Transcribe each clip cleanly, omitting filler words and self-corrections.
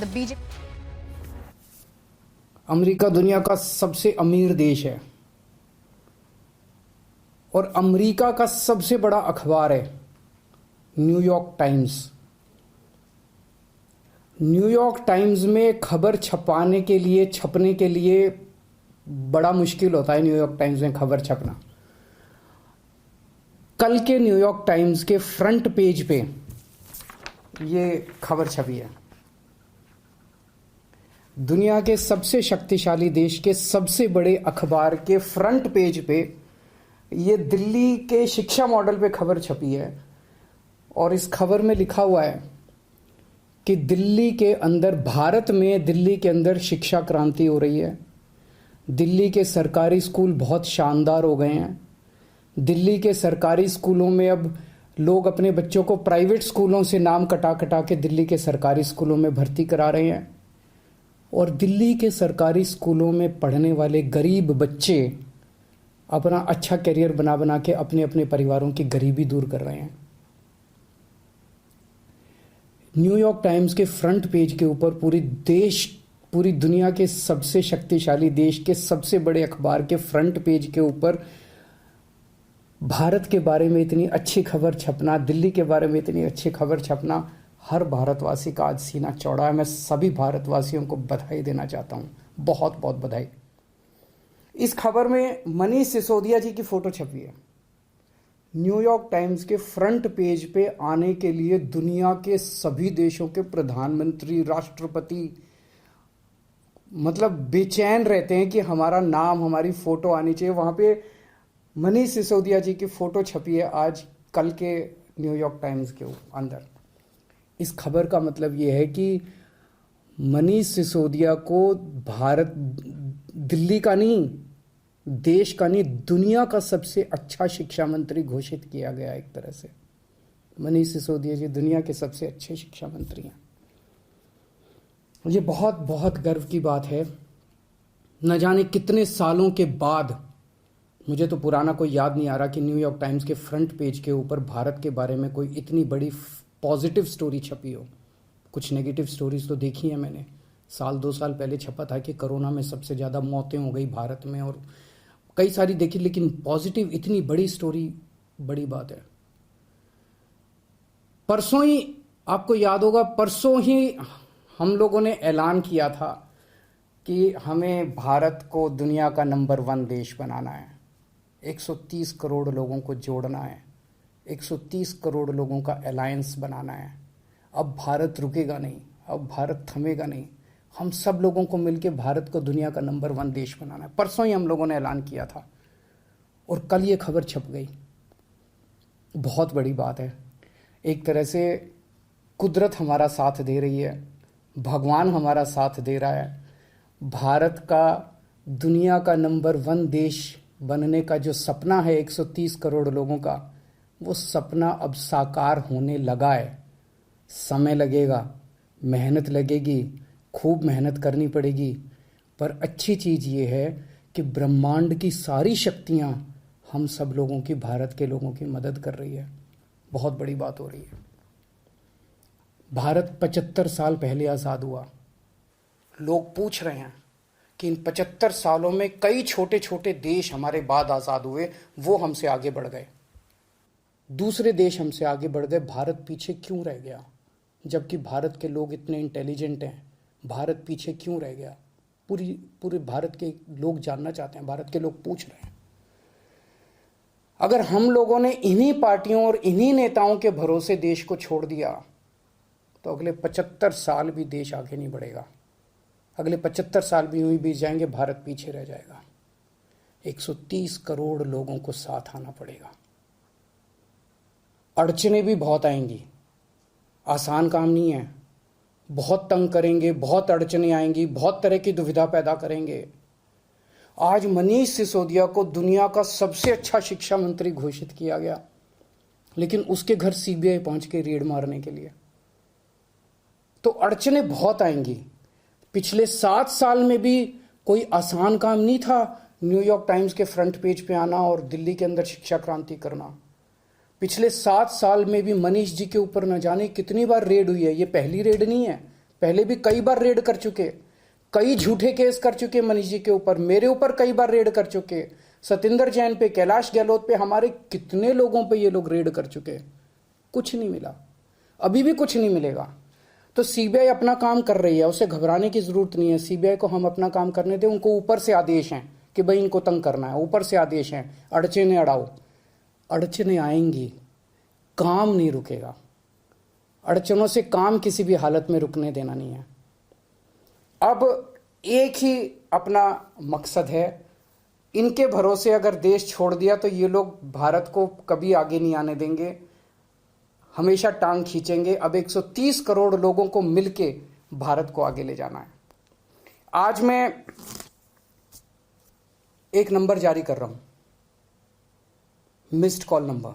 and the BJP. America दुनिया का सबसे अमीर देश है और अमेरिका का सबसे बड़ा अखबार है न्यूयॉर्क टाइम्स। न्यूयॉर्क टाइम्स में खबर छपने के लिए बड़ा मुश्किल होता है न्यूयॉर्क टाइम्स में खबर छपना। कल के न्यूयॉर्क टाइम्स के फ्रंट पेज पे ये खबर छपी है। दुनिया के सबसे शक्तिशाली देश के सबसे बड़े अखबार के फ्रंट पेज पे ये दिल्ली के शिक्षा मॉडल पे खबर छपी है और इस खबर में लिखा हुआ है कि भारत में दिल्ली के अंदर शिक्षा क्रांति हो रही है। दिल्ली के सरकारी स्कूल बहुत शानदार हो गए हैं। दिल्ली के सरकारी स्कूलों में अब लोग अपने बच्चों को प्राइवेट स्कूलों से नाम कटा कटा के दिल्ली के सरकारी स्कूलों में भर्ती करा रहे हैं और दिल्ली के सरकारी स्कूलों में पढ़ने वाले गरीब बच्चे अपना अच्छा करियर बना बना के अपने अपने परिवारों की गरीबी दूर कर रहे हैं। न्यूयॉर्क टाइम्स के फ्रंट पेज के ऊपर पूरी दुनिया के सबसे शक्तिशाली देश के सबसे बड़े अखबार के फ्रंट पेज के ऊपर भारत के बारे में इतनी अच्छी खबर छपना, दिल्ली के बारे में इतनी अच्छी खबर छपना, हर भारतवासी का आज सीना चौड़ा है। मैं सभी भारतवासियों को बधाई देना चाहता हूं, बहुत बहुत बधाई। इस खबर में मनीष सिसोदिया जी की फोटो छपी है। न्यूयॉर्क टाइम्स के फ्रंट पेज पे आने के लिए दुनिया के सभी देशों के प्रधानमंत्री, राष्ट्रपति मतलब बेचैन रहते हैं कि हमारा नाम, हमारी फोटो आनी चाहिए। वहां पे मनीष सिसोदिया जी की फोटो छपी है आज कल के न्यूयॉर्क टाइम्स के अंदर। इस खबर का मतलब यह है कि मनीष सिसोदिया को भारत, दिल्ली का नहीं, देश का नहीं, दुनिया का सबसे अच्छा शिक्षा मंत्री घोषित किया गया। एक तरह से मनीष सिसोदिया जी दुनिया के सबसे अच्छे शिक्षा मंत्री हैं। ये बहुत बहुत गर्व की बात है। न जाने कितने सालों के बाद, मुझे तो पुराना कोई याद नहीं आ रहा कि न्यूयॉर्क टाइम्स के फ्रंट पेज के ऊपर भारत के बारे में कोई इतनी बड़ी पॉजिटिव स्टोरी छपी हो। कुछ नेगेटिव स्टोरीज तो देखी है मैंने। 1-2 साल पहले छपा था कि कोरोना में सबसे ज़्यादा मौतें हो गई भारत में और कई सारी देखी, लेकिन पॉजिटिव इतनी बड़ी स्टोरी बड़ी बात है। परसों ही, आपको याद होगा, परसों ही हम लोगों ने ऐलान किया था कि हमें भारत को दुनिया का नंबर 1 देश बनाना है। 130 करोड़ लोगों को जोड़ना है, 130 करोड़ लोगों का अलायंस बनाना है। अब भारत रुकेगा नहीं, अब भारत थमेगा नहीं। हम सब लोगों को मिलकर भारत को दुनिया का नंबर 1 देश बनाना है। परसों ही हम लोगों ने ऐलान किया था और कल ये खबर छप गई। बहुत बड़ी बात है। एक तरह से कुदरत हमारा साथ दे रही है, भगवान हमारा साथ दे रहा है। भारत का दुनिया का नंबर 1 देश बनने का जो सपना है 130 करोड़ लोगों का, वो सपना अब साकार होने लगा है। समय लगेगा, मेहनत लगेगी, खूब मेहनत करनी पड़ेगी, पर अच्छी चीज़ ये है कि ब्रह्मांड की सारी शक्तियाँ हम सब लोगों की, भारत के लोगों की मदद कर रही है। बहुत बड़ी बात हो रही है। भारत 75 साल पहले आज़ाद हुआ। लोग पूछ रहे हैं कि इन 75 सालों में कई छोटे छोटे देश हमारे बाद आज़ाद हुए, वो हमसे आगे बढ़ गए, दूसरे देश हमसे आगे बढ़ गए, भारत पीछे क्यों रह गया? जबकि भारत के लोग इतने इंटेलिजेंट हैं, भारत पीछे क्यों रह गया? पूरे भारत के लोग जानना चाहते हैं, भारत के लोग पूछ रहे हैं। अगर हम लोगों ने इन्हीं पार्टियों और इन्हीं नेताओं के भरोसे देश को छोड़ दिया तो अगले 75 साल भी देश आगे नहीं बढ़ेगा। अगले 75 साल भी यूं ही बीत जाएंगे, भारत पीछे रह जाएगा। 130 करोड़ लोगों को साथ आना पड़ेगा। अड़चने भी बहुत आएंगी, आसान काम नहीं है। बहुत तंग करेंगे, बहुत अड़चने आएंगी, बहुत तरह की दुविधा पैदा करेंगे। आज मनीष सिसोदिया को दुनिया का सबसे अच्छा शिक्षा मंत्री घोषित किया गया, लेकिन उसके घर सीबीआई पहुंच के रेड मारने के लिए। तो अड़चने बहुत आएंगी। पिछले 7 साल में भी कोई आसान काम नहीं था न्यूयॉर्क टाइम्स के फ्रंट पेज पे आना और दिल्ली के अंदर शिक्षा क्रांति करना। पिछले 7 साल में भी मनीष जी के ऊपर न जाने कितनी बार रेड हुई है। ये पहली रेड नहीं है, पहले भी कई बार रेड कर चुके, कई झूठे केस कर चुके मनीष जी के ऊपर, मेरे ऊपर कई बार रेड कर चुके, सतिंदर जैन पे, कैलाश गहलोत पे, हमारे कितने लोगों पे ये लोग रेड कर चुके, कुछ नहीं मिला, अभी भी कुछ नहीं मिलेगा। तो सीबीआई अपना काम कर रही है, उसे घबराने की जरूरत नहीं है। सीबीआई को हम अपना काम करने दें, उनको ऊपर से आदेश हैं कि भाई इनको तंग करना है, ऊपर से आदेश हैं, अड़चने अड़ाओ। अड़चने आएंगी, काम नहीं रुकेगा। अड़चनों से काम किसी भी हालत में रुकने देना नहीं है। अब एक ही अपना मकसद है, इनके भरोसे अगर देश छोड़ दिया तो ये लोग भारत को कभी आगे नहीं आने देंगे, हमेशा टांग खींचेंगे। अब 130 करोड़ लोगों को मिलके भारत को आगे ले जाना है। आज मैं एक नंबर जारी कर रहा हूं, मिस्ड कॉल नंबर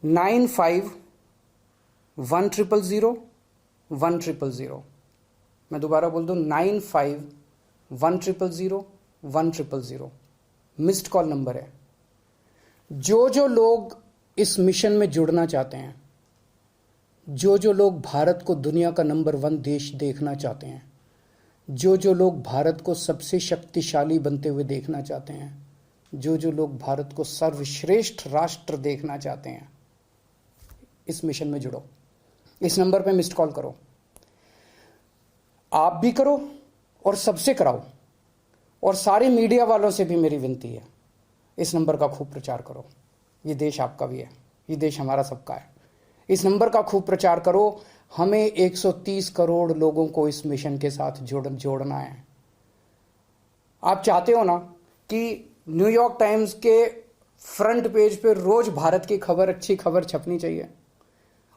95100100। मैं दोबारा बोल दूं, 95100100 मिस्ड कॉल नंबर है। जो लोग इस मिशन में जुड़ना चाहते हैं, जो लोग भारत को दुनिया का नंबर 1 देश देखना चाहते हैं, जो लोग भारत को सबसे शक्तिशाली बनते हुए देखना चाहते हैं, जो लोग भारत को सर्वश्रेष्ठ राष्ट्र देखना चाहते हैं, इस मिशन में जुड़ो। इस नंबर पे मिस्ड कॉल करो, आप भी करो और सबसे कराओ, और सारे मीडिया वालों से भी मेरी विनती है, इस नंबर का खूब प्रचार करो। ये देश आपका भी है, ये देश हमारा सबका है। इस नंबर का खूब प्रचार करो। हमें 130 करोड़ लोगों को इस मिशन के साथ जोड़ना है। आप चाहते हो ना कि न्यूयॉर्क टाइम्स के फ्रंट पेज पे रोज भारत की खबर, अच्छी खबर छपनी चाहिए।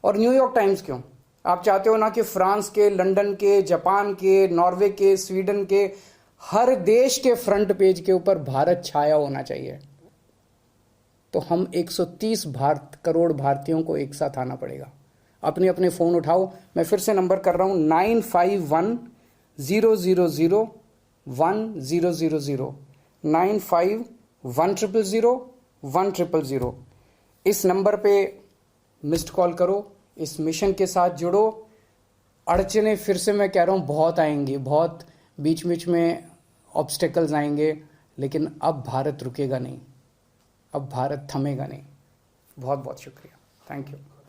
और न्यूयॉर्क टाइम्स क्यों, आप चाहते हो ना कि फ्रांस के, लंदन के, जापान के, नॉर्वे के, स्वीडन के, हर देश के फ्रंट पेज के ऊपर भारत छाया होना चाहिए। तो हम 130 करोड़ भारतीयों को एक साथ आना पड़ेगा। अपने अपने फोन उठाओ, मैं फिर से नंबर कर रहा हूं, 95100100 95100100। इस नंबर पे मिस्ड कॉल करो, इस मिशन के साथ जुड़ो। अड़चने फिर से मैं कह रहा हूं बहुत आएंगी, बहुत बीच बीच में ऑब्स्टेकल्स आएंगे, लेकिन अब भारत रुकेगा नहीं, अब भारत थमेगा नहीं। बहुत बहुत शुक्रिया, थैंक यू।